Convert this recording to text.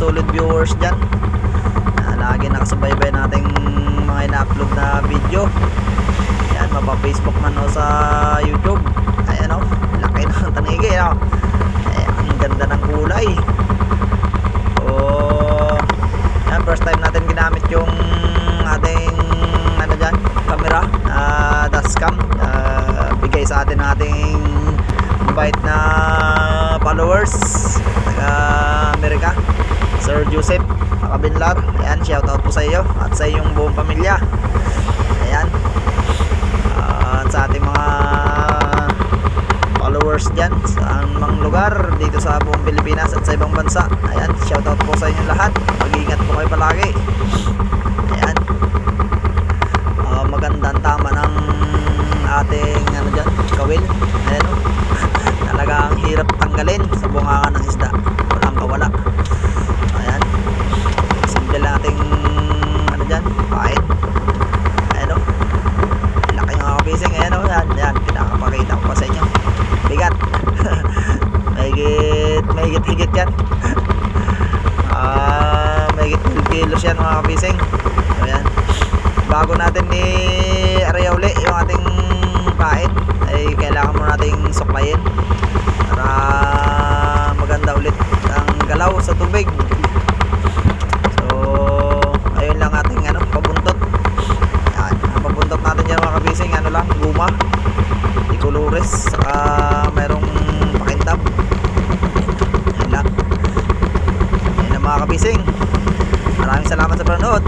solid viewers dyan. Lagi nakasubaybay nating mga ina-upload na video. Ayan, mapa-Facebook man o sa YouTube. Ayan o, laki ng tanigi o. Ang ganda ng kulay. Ayan, first time natin ginamit yung ating ano dyan, camera dashcam. Bigay sa atin ating mabait na followers taga Amerika, Sir Joseph Makabinlar. Ayan, shoutout po sa iyo at sa iyong buong pamilya. Ayan, at sa ating mga followers dyan sa anumang lugar dito sa buong Pilipinas at sa ibang bansa. Ayan, shoutout po sa inyo lahat. Mag-iingat po kayo palagi. Ayan, maganda ang tama ng ating ano dyan, kawil. Ayan o, talagang hirap tanggalin sa bungangan ng isda, walang kawala. Ayan, simple lang ating ano dyan, pain. Ayan o, laki yung mga pising. Ayan o, yan, pinakapakita ko pa sa inyo. Bigat. Mahigit yan. Mahigit 12 kilos yan mga kapising. Ayan, bago natin i-area uli yung ating pain ay kailangan mo nating suklayin para maganda ulit ang galaw sa tubig. So ayun lang ating ano, pabuntot. Yan, ang pabuntot natin dyan mga kabising, ano lang, guma, ikulores, saka mayroong pakintab. Ayun lang mga kabising, maraming salamat sa panonood.